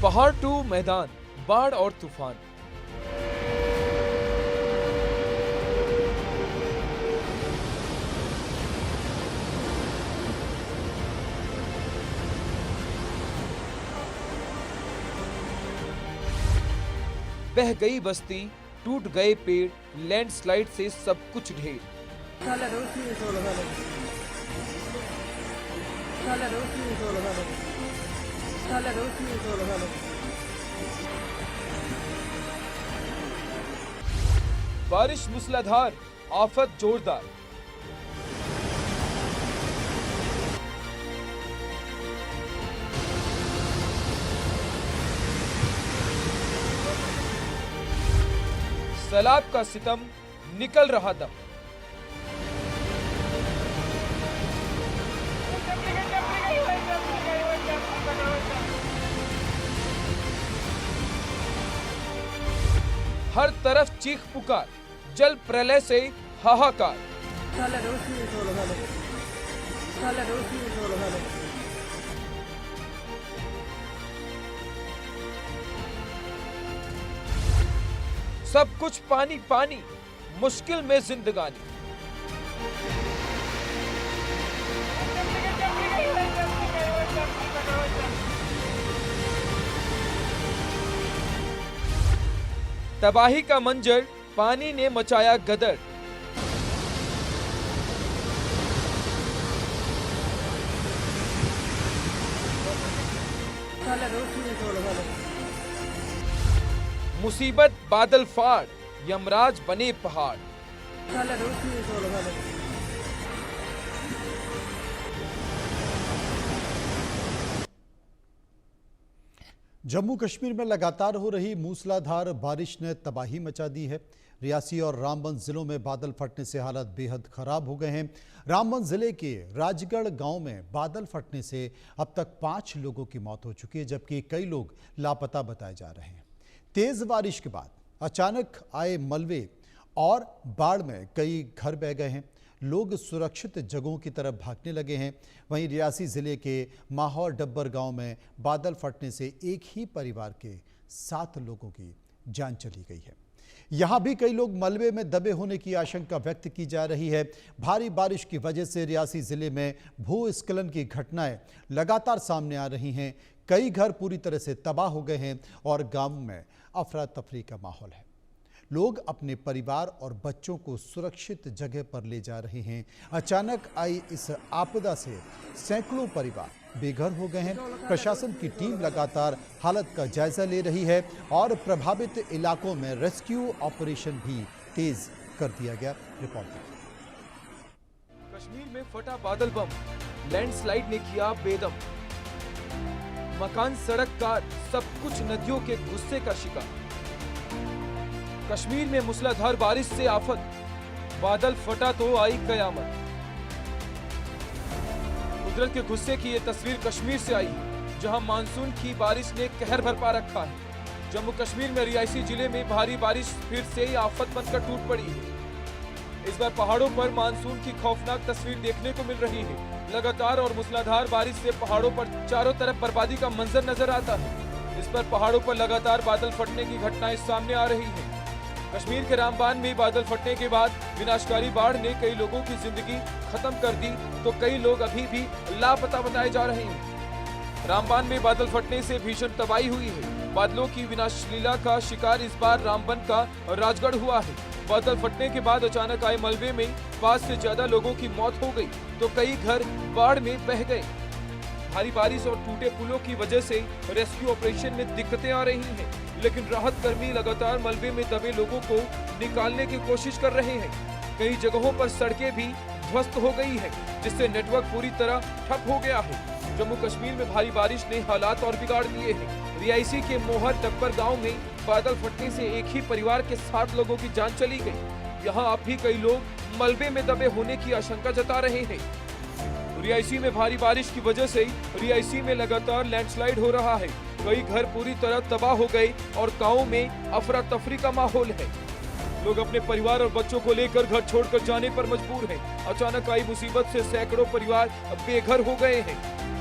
पहाड़ टू मैदान, बाढ़ और तूफान। बह गई बस्ती, टूट गए पेड़, लैंडस्लाइड से सब कुछ ढेर। बारिश मूसलाधार, आफत जोरदार। सैलाब का सितम, निकल रहा दम। हर तरफ चीख पुकार, जल प्रलय से हाहाकार। सब कुछ पानी पानी, मुश्किल में जिंदगानी। तबाही का मंजर, पानी ने मचाया गदर। मुसीबत बादल फाड़, यमराज बने पहाड़। जम्मू कश्मीर में लगातार हो रही मूसलाधार बारिश ने तबाही मचा दी है। रियासी और रामबन जिलों में बादल फटने से हालात बेहद खराब हो गए हैं। रामबन जिले के राजगढ़ गांव में बादल फटने से अब तक 5 लोगों की मौत हो चुकी है, जबकि कई लोग लापता बताए जा रहे हैं। तेज बारिश के बाद अचानक आए मलबे और बाढ़ में कई घर बह गए हैं। लोग सुरक्षित जगहों की तरफ भागने लगे हैं। वहीं रियासी जिले के माहौर डब्बर गांव में बादल फटने से एक ही परिवार के 7 लोगों की जान चली गई है। यहां भी कई लोग मलबे में दबे होने की आशंका व्यक्त की जा रही है। भारी बारिश की वजह से रियासी जिले में भूस्खलन की घटनाएं लगातार सामने आ रही हैं। कई घर पूरी तरह से तबाह हो गए हैं और गांव में अफरा तफरी का माहौल है। लोग अपने परिवार और बच्चों को सुरक्षित जगह पर ले जा रहे हैं। अचानक आई इस आपदा से सैकड़ों परिवार बेघर हो गए हैं। प्रशासन की टीम लगातार हालत का जायजा ले रही है और प्रभावित इलाकों में रेस्क्यू ऑपरेशन भी तेज कर दिया गया। रिपोर्ट कश्मीर में फटा बादल बम, लैंडस्लाइड ने किया बेदम। मकान, सड़क, कार, सब कुछ नदियों के गुस्से का शिकार। कश्मीर में मूसलाधार बारिश से आफत, बादल फटा तो आई कयामत। कुदरत के गुस्से की ये तस्वीर कश्मीर से आई, जहां मानसून की बारिश ने कहर बरपा रखा है। जम्मू कश्मीर में रियासी जिले में भारी बारिश फिर से ही आफत बनकर टूट पड़ी है। इस बार पहाड़ों पर मानसून की खौफनाक तस्वीर देखने को मिल रही है। लगातार और मूसलाधार बारिश से पहाड़ों पर चारों तरफ बर्बादी का मंजर नजर आता है। इस पर पहाड़ों पर लगातार बादल फटने की घटनाएं सामने आ रही हैं। कश्मीर के रामबान में बादल फटने के बाद विनाशकारी बाढ़ ने कई लोगों की जिंदगी खत्म कर दी, तो कई लोग अभी भी लापता बताए जा रहे हैं। रामबान में बादल फटने से भीषण तबाही हुई है। बादलों की विनाशलीला का शिकार इस बार रामबन का राजगढ़ हुआ है। बादल फटने के बाद अचानक आए मलबे में 5 से ज्यादा लोगों की मौत हो गई, तो कई घर बाढ़ में बह गए। भारी बारिश और टूटे पुलों की वजह से रेस्क्यू ऑपरेशन में दिक्कतें आ रही हैं, लेकिन राहत कर्मी लगातार मलबे में दबे लोगों को निकालने की कोशिश कर रहे हैं। कई जगहों पर सड़कें भी ध्वस्त हो गई है, जिससे नेटवर्क पूरी तरह ठप हो गया है। जम्मू कश्मीर में भारी बारिश ने हालात और बिगाड़ दिए हैं। रियासी के मोहर डब्बर गांव में बादल फटने से एक ही परिवार के 7 लोगों की जान चली गई। यहां अब भी कई लोग मलबे में दबे होने की आशंका जता रहे हैं। रियासी में भारी बारिश की वजह से रियासी में लगातार लैंडस्लाइड हो रहा है। कई घर पूरी तरह तबाह हो गए और गाँव में अफरा तफरी का माहौल है। लोग अपने परिवार और बच्चों को लेकर घर छोड़कर जाने पर मजबूर हैं। अचानक आई मुसीबत से सैकड़ों परिवार बेघर हो गए हैं।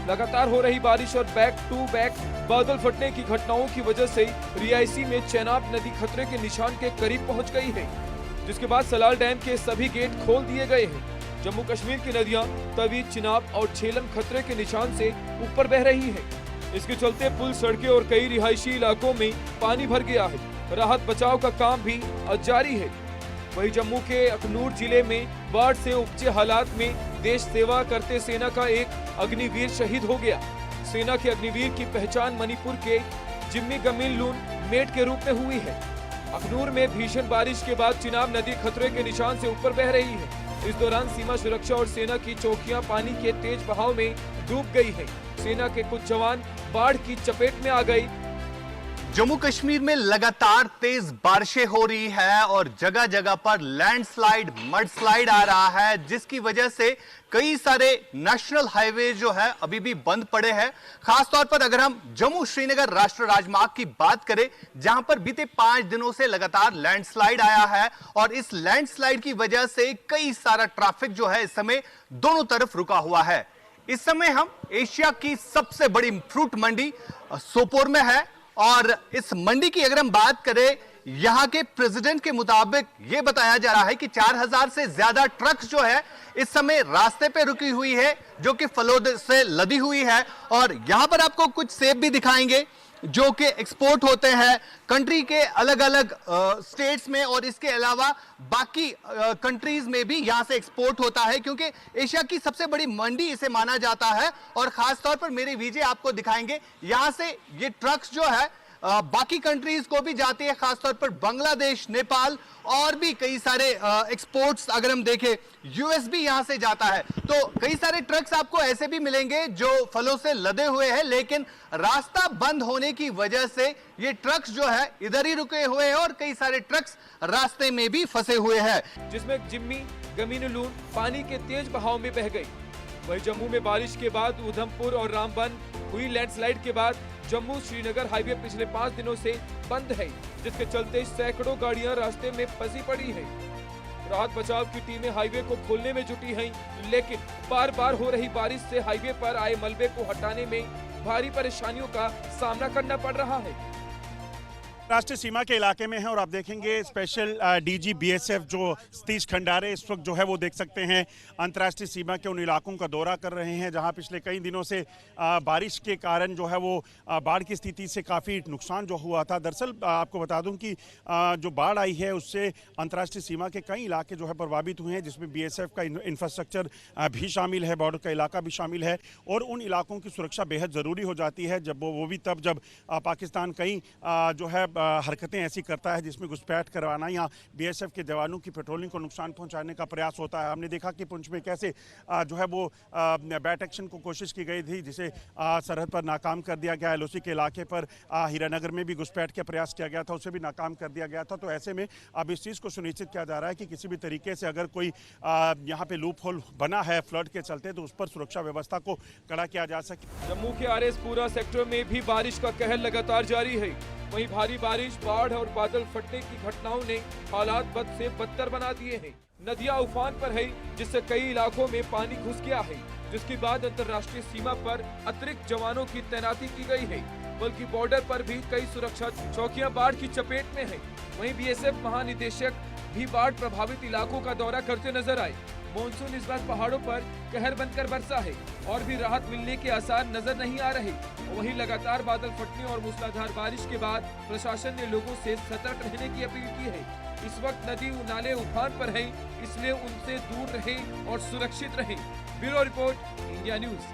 लगातार हो रही बारिश और बैक टू बैक बादल फटने की घटनाओं की वजह से रियासी में चेनाब नदी खतरे के निशान के करीब पहुंच गई है, जिसके बाद सलाल डैम के सभी गेट खोल दिए गए हैं। जम्मू कश्मीर की नदियां तवी, चिनाब और झेलम खतरे के निशान से ऊपर बह रही है। इसके चलते पुल, सड़कें और कई रिहायशी इलाकों में पानी भर गया है। राहत बचाव का काम भी जारी है। वहीं जम्मू के अखनूर जिले में बाढ़ से उपजे हालात में देश सेवा करते सेना का एक अग्निवीर शहीद हो गया। सेना के अग्निवीर की पहचान मणिपुर के जिम्मी गमिन लून मेट के रूप में हुई है। अखनूर में भीषण बारिश के बाद चिनाब नदी खतरे के निशान से ऊपर बह रही है। इस दौरान सीमा सुरक्षा और सेना की चौकियां पानी के तेज बहाव में डूब गई है। सेना के कुछ जवान बाढ़ की चपेट में आ गए। जम्मू कश्मीर में लगातार तेज बारिशें हो रही है और जगह जगह पर लैंडस्लाइड, मडस्लाइड आ रहा है, जिसकी वजह से कई सारे नेशनल हाईवे जो है अभी भी बंद पड़े हैं। खासतौर पर अगर हम जम्मू श्रीनगर राष्ट्रीय राजमार्ग की बात करें, जहां पर बीते 5 दिनों से लगातार लैंडस्लाइड आया है और इस लैंडस्लाइड की वजह से कई सारा ट्रैफिक जो है इस समय दोनों तरफ रुका हुआ है। इस समय हम एशिया की सबसे बड़ी फ्रूट मंडी सोपोर में है और इस मंडी की अगर हम बात करें, यहां के प्रेसिडेंट के मुताबिक यह बताया जा रहा है कि 4000 से ज्यादा ट्रक्स जो है इस समय रास्ते पे रुकी हुई है, जो कि फलों से लदी हुई है। और यहां पर आपको कुछ सेब भी दिखाएंगे जो कि एक्सपोर्ट होते हैं कंट्री के अलग अलग स्टेट्स में, और इसके अलावा बाकी कंट्रीज में भी यहां से एक्सपोर्ट होता है, क्योंकि एशिया की सबसे बड़ी मंडी इसे माना जाता है। और खास तौर पर मेरे विजय आपको दिखाएंगे, यहां से ये ट्रक्स जो है बाकी कंट्रीज को भी जाती है, खासतौर पर बांग्लादेश, नेपाल और भी कई सारे एक्सपोर्ट्स अगर हम देखें, यूएस भी यहां से जाता है। तो कई सारे ट्रक्स आपको ऐसे भी मिलेंगे जो फलों से लदे हुए हैं, लेकिन रास्ता बंद होने की वजह से ये ट्रक्स जो है इधर ही रुके हुए हैं और कई सारे ट्रक्स रास्ते में भी फंसे हुए हैं, जिसमें जिम्मी गमीन लून पानी के तेज बहाव में बह गई। वहीं जम्मू में बारिश के बाद उधमपुर और रामबन हुई लैंडस्लाइड के बाद जम्मू श्रीनगर हाईवे पिछले 5 दिनों से बंद है, जिसके चलते सैकड़ों गाड़ियां रास्ते में फंसी पड़ी हैं। राहत बचाव की टीमें हाईवे को खोलने में जुटी हैं, लेकिन बार बार हो रही बारिश से हाईवे पर आए मलबे को हटाने में भारी परेशानियों का सामना करना पड़ रहा है। राष्ट्रीय सीमा के इलाके में है और आप देखेंगे स्पेशल डीजी बीएसएफ जो सतीश खंडारे इस वक्त जो है वो देख सकते हैं अंतर्राष्ट्रीय सीमा के उन इलाकों का दौरा कर रहे हैं जहां पिछले कई दिनों से बारिश के कारण जो है वो बाढ़ की स्थिति से काफ़ी नुकसान जो हुआ था। दरअसल आपको बता दूं कि जो बाढ़ आई है उससे अंतर्राष्ट्रीय सीमा के कई इलाके जो है प्रभावित हुए हैं, जिसमें बीएसएफ का इंफ्रास्ट्रक्चर भी शामिल है, बॉर्डर का इलाका भी शामिल है और उन इलाकों की सुरक्षा बेहद ज़रूरी हो जाती है। जब वो भी तब जब पाकिस्तान कई जो है हरकतें ऐसी करता है जिसमें घुसपैठ करवाना या बीएसएफ के जवानों की पेट्रोलिंग को नुकसान पहुंचाने का प्रयास होता है। हमने देखा कि पुंछ में कैसे जो है वो बैट एक्शन को कोशिश की गई थी, जिसे सरहद पर नाकाम कर दिया गया। एलओसी के इलाके पर हीरानगर में भी घुसपैठ का प्रयास किया गया था, उसे भी नाकाम कर दिया गया था। तो ऐसे में अब इस चीज़ को सुनिश्चित किया जा रहा है कि किसी भी तरीके से अगर कोई यहाँ पे लूप होल बना है फ्लड के चलते तो उस पर सुरक्षा व्यवस्था को कड़ा किया जा सके। जम्मू के आरएसपुरा सेक्टर में भी बारिश का कहर लगातार जारी है। वहीं भारी बारिश, बाढ़ और बादल फटने की घटनाओं ने हालात बद से बदतर बना दिए हैं। नदियां उफान पर है, जिससे कई इलाकों में पानी घुस गया है, जिसके बाद अंतर्राष्ट्रीय सीमा पर अतिरिक्त जवानों की तैनाती की गई है, बल्कि बॉर्डर पर भी कई सुरक्षा चौकियां बाढ़ की चपेट में है। वहीं बीएसएफ महानिदेशक भी बाढ़ प्रभावित इलाकों का दौरा करते नजर आए। मॉनसून इस बार पहाड़ों पर कहर बनकर बरसा है और भी राहत मिलने के आसार नजर नहीं आ रहे। वहीं लगातार बादल फटने और मूसलाधार बारिश के बाद प्रशासन ने लोगों से सतर्क रहने की अपील की है। इस वक्त नदी नाले उफान पर हैं, इसलिए उनसे दूर रहें और सुरक्षित रहें। Bureau report, India news.